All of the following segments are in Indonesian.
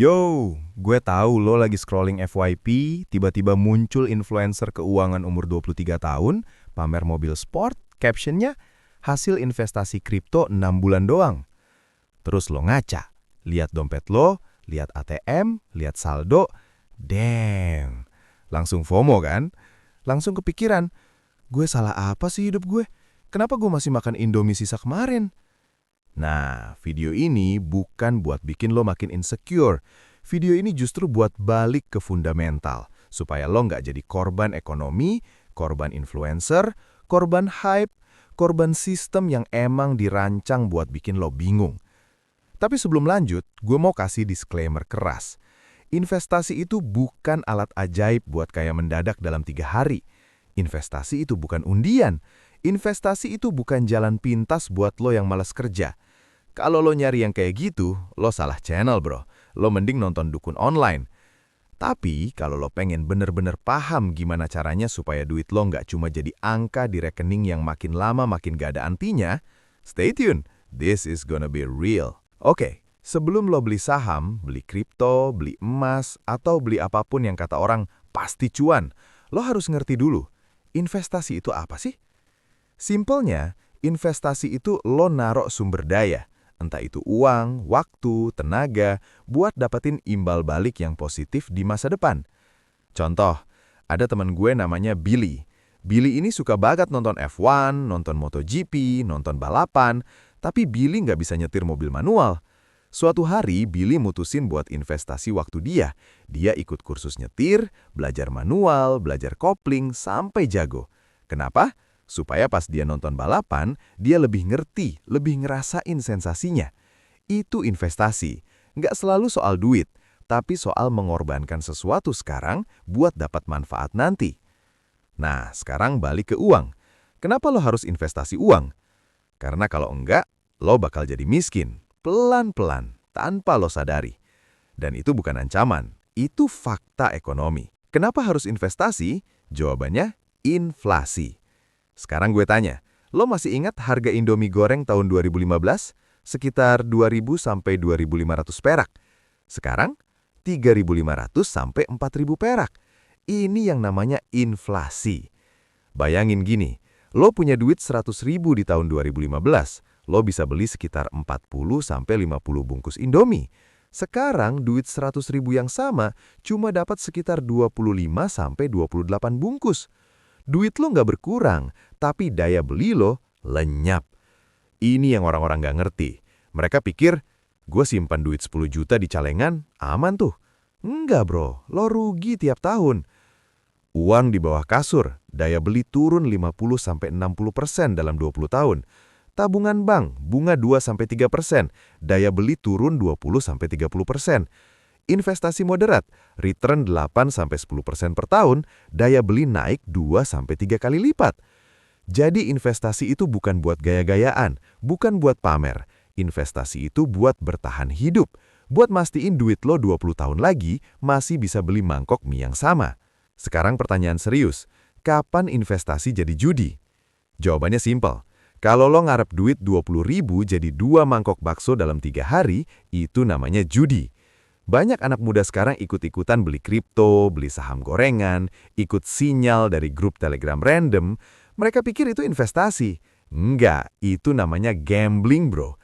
Yo, gue tahu lo lagi scrolling FYP, tiba-tiba muncul influencer keuangan umur 23 tahun, pamer mobil sport, captionnya, hasil investasi kripto 6 bulan doang. Terus lo ngaca, lihat dompet lo, lihat ATM, lihat saldo, damn. Langsung FOMO kan? Langsung kepikiran, gue salah apa sih hidup gue? Kenapa gue masih makan Indomie sisa kemarin? Nah, video ini bukan buat bikin lo makin insecure. Video ini justru buat balik ke fundamental, supaya lo nggak jadi korban ekonomi, korban influencer, korban hype, korban sistem yang emang dirancang buat bikin lo bingung. Tapi sebelum lanjut, gue mau kasih disclaimer keras. Investasi itu bukan alat ajaib buat kaya mendadak dalam 3 hari. Investasi itu bukan undian. Investasi itu bukan jalan pintas buat lo yang malas kerja. Kalau lo nyari yang kayak gitu, lo salah channel bro. Lo mending nonton dukun online. Tapi kalau lo pengen bener-bener paham gimana caranya supaya duit lo nggak cuma jadi angka di rekening yang makin lama makin gak ada artinya, stay tune. This is gonna be real. Oke, sebelum lo beli saham, beli kripto, beli emas, atau beli apapun yang kata orang pasti cuan, lo harus ngerti dulu, investasi itu apa sih? Simpelnya, investasi itu lo narok sumber daya, entah itu uang, waktu, tenaga, buat dapetin imbal balik yang positif di masa depan. Contoh, ada teman gue namanya Billy. Billy ini suka banget nonton F1, nonton MotoGP, nonton balapan, tapi Billy nggak bisa nyetir mobil manual. Suatu hari, Billy mutusin buat investasi waktu dia. Dia ikut kursus nyetir, belajar manual, belajar kopling, sampai jago. Kenapa? Supaya pas dia nonton balapan, dia lebih ngerti, lebih ngerasain sensasinya. Itu investasi. Nggak selalu soal duit, tapi soal mengorbankan sesuatu sekarang buat dapat manfaat nanti. Nah, sekarang balik ke uang. Kenapa lo harus investasi uang? Karena kalau enggak, lo bakal jadi miskin. Pelan-pelan, tanpa lo sadari. Dan itu bukan ancaman, itu fakta ekonomi. Kenapa harus investasi? Jawabannya, inflasi. Sekarang gue tanya, lo masih ingat harga Indomie goreng tahun 2015? Sekitar 2.000 sampai 2.500 perak. Sekarang, 3.500 sampai 4.000 perak. Ini yang namanya inflasi. Bayangin gini, lo punya duit 100.000 di tahun 2015, lo bisa beli sekitar 40 sampai 50 bungkus Indomie. Sekarang duit 100.000 yang sama cuma dapat sekitar 25 sampai 28 bungkus. Duit lo nggak berkurang, tapi daya beli lo lenyap. Ini yang orang-orang nggak ngerti. Mereka pikir, gue simpan duit 10 juta di calengan, aman tuh. Enggak bro, lo rugi tiap tahun. Uang di bawah kasur, daya beli turun 50-60% dalam 20 tahun. Tabungan bank, bunga 2-3%, daya beli turun 20-30%. Investasi moderat, return 8-10% per tahun, daya beli naik 2-3 kali lipat. Jadi investasi itu bukan buat gaya-gayaan, bukan buat pamer. Investasi itu buat bertahan hidup, buat mastiin duit lo 20 tahun lagi masih bisa beli mangkok mie yang sama. Sekarang pertanyaan serius, kapan investasi jadi judi? Jawabannya simpel. Kalau lo ngarep duit 20.000 jadi 2 mangkok bakso dalam 3 hari, itu namanya judi. Banyak anak muda sekarang ikut-ikutan beli kripto, beli saham gorengan, ikut sinyal dari grup Telegram random. Mereka pikir itu investasi. Enggak, itu namanya gambling bro.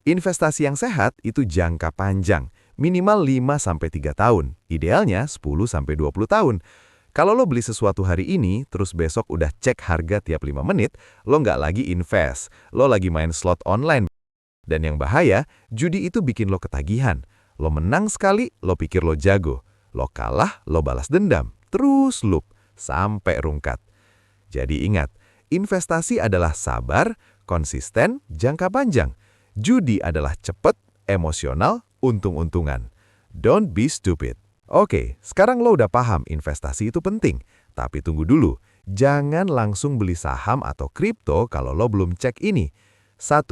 Investasi yang sehat itu jangka panjang, minimal 5-3 tahun, idealnya 10-20 tahun. Kalau lo beli sesuatu hari ini, terus besok udah cek harga tiap 5 menit, lo nggak lagi invest, lo lagi main slot online. Dan yang bahaya, judi itu bikin lo ketagihan. Lo menang sekali, lo pikir lo jago. Lo kalah, lo balas dendam. Terus loop, sampai rungkat. Jadi ingat, investasi adalah sabar, konsisten, jangka panjang. Judi adalah cepat, emosional, untung-untungan. Don't be stupid. Oke, sekarang lo udah paham investasi itu penting. Tapi tunggu dulu, jangan langsung beli saham atau kripto kalau lo belum cek ini. 1.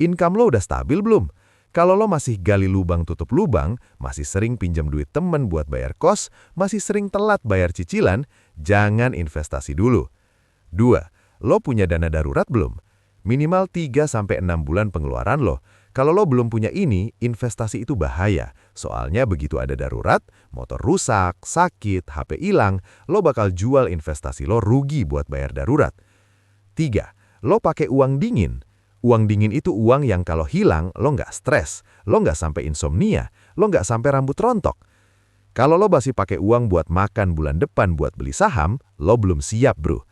Income lo udah stabil belum? Kalau lo masih gali lubang tutup lubang, masih sering pinjam duit temen buat bayar kos, masih sering telat bayar cicilan, jangan investasi dulu. 2. Lo punya dana darurat belum? Minimal 3-6 bulan pengeluaran lo. Kalau lo belum punya ini, investasi itu bahaya. Soalnya begitu ada darurat, motor rusak, sakit, HP hilang, lo bakal jual investasi lo rugi buat bayar darurat. 3. Lo pakai uang dingin. Uang dingin itu uang yang kalau hilang, lo nggak stres, lo nggak sampai insomnia, lo nggak sampai rambut rontok. Kalau lo masih pakai uang buat makan bulan depan buat beli saham, lo belum siap, bro.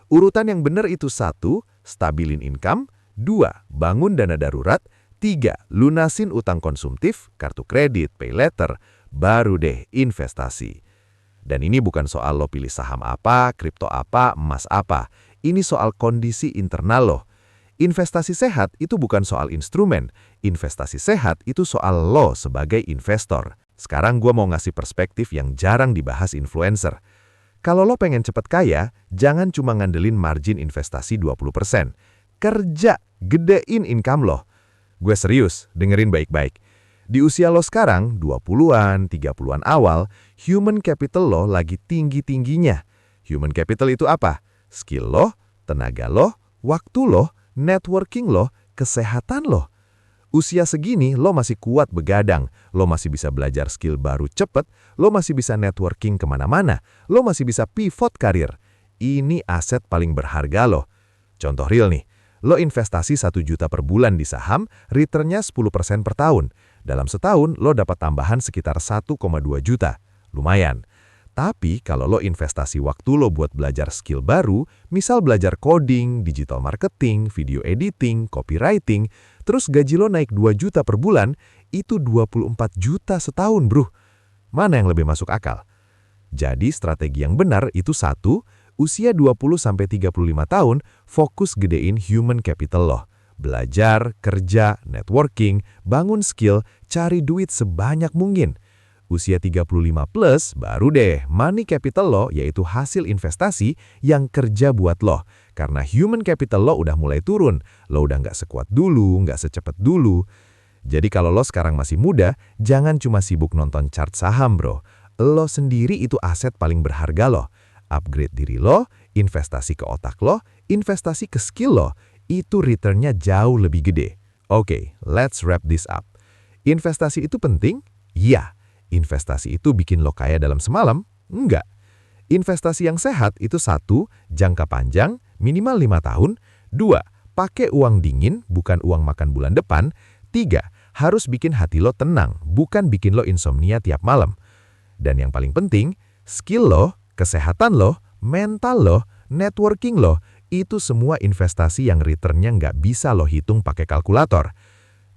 Urutan yang benar itu 1. Stabilin income, 2. Bangun dana darurat, 3. Lunasin utang konsumtif, kartu kredit, pay letter, baru deh investasi. Dan ini bukan soal lo pilih saham apa, kripto apa, emas apa. Ini soal kondisi internal lo. Investasi sehat itu bukan soal instrumen. Investasi sehat itu soal lo sebagai investor. Sekarang gue mau ngasih perspektif yang jarang dibahas influencer. Kalau lo pengen cepet kaya, jangan cuma ngandelin margin investasi 20%. Kerja, gedein income lo. Gue serius, dengerin baik-baik. Di usia lo sekarang, 20-an, 30-an awal, human capital lo lagi tinggi-tingginya. Human capital itu apa? Skill lo, tenaga lo, waktu lo, networking lo, kesehatan lo. Usia segini, lo masih kuat begadang, lo masih bisa belajar skill baru cepet, lo masih bisa networking kemana-mana, lo masih bisa pivot karir. Ini aset paling berharga lo. Contoh real nih, lo investasi 1 juta per bulan di saham, returnnya 10% per tahun. Dalam setahun, lo dapat tambahan sekitar 1,2 juta. Lumayan. Tapi kalau lo investasi waktu lo buat belajar skill baru, misal belajar coding, digital marketing, video editing, copywriting, terus gaji lo naik 2 juta per bulan, itu 24 juta setahun, bro. Mana yang lebih masuk akal? Jadi strategi yang benar itu 1, usia 20-35 tahun, fokus gedein human capital lo. Belajar, kerja, networking, bangun skill, cari duit sebanyak mungkin. Usia 35 plus, baru deh money capital lo, yaitu hasil investasi yang kerja buat lo. Karena human capital lo udah mulai turun, lo udah nggak sekuat dulu, nggak secepat dulu. Jadi kalau lo sekarang masih muda, jangan cuma sibuk nonton chart saham, bro. Lo sendiri itu aset paling berharga lo. Upgrade diri lo, investasi ke otak lo, investasi ke skill lo, itu returnnya jauh lebih gede. Oke, let's wrap this up. Investasi itu penting? Iya. Investasi itu bikin lo kaya dalam semalam? Enggak. Investasi yang sehat itu 1, jangka panjang, minimal 5 tahun, 2, pakai uang dingin, bukan uang makan bulan depan, 3, harus bikin hati lo tenang, bukan bikin lo insomnia tiap malam. Dan yang paling penting, skill lo, kesehatan lo, mental lo, networking lo, itu semua investasi yang returnnya nggak bisa lo hitung pakai kalkulator.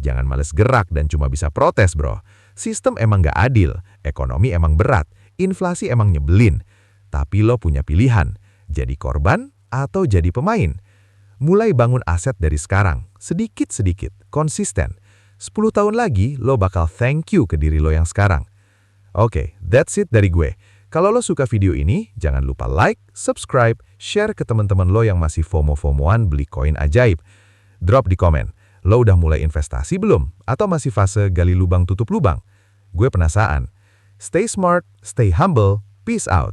Jangan males gerak dan cuma bisa protes, bro. Sistem emang nggak adil, ekonomi emang berat, inflasi emang nyebelin. Tapi lo punya pilihan, jadi korban atau jadi pemain. Mulai bangun aset dari sekarang, sedikit-sedikit, konsisten. 10 tahun lagi, lo bakal thank you ke diri lo yang sekarang. Oke, that's it dari gue. Kalau lo suka video ini, jangan lupa like, subscribe, share ke teman-teman lo yang masih FOMO-FOMOan beli koin ajaib. Drop di komen, lo udah mulai investasi belum? Atau masih fase gali lubang tutup lubang? Gue penasaran. Stay smart, stay humble, peace out.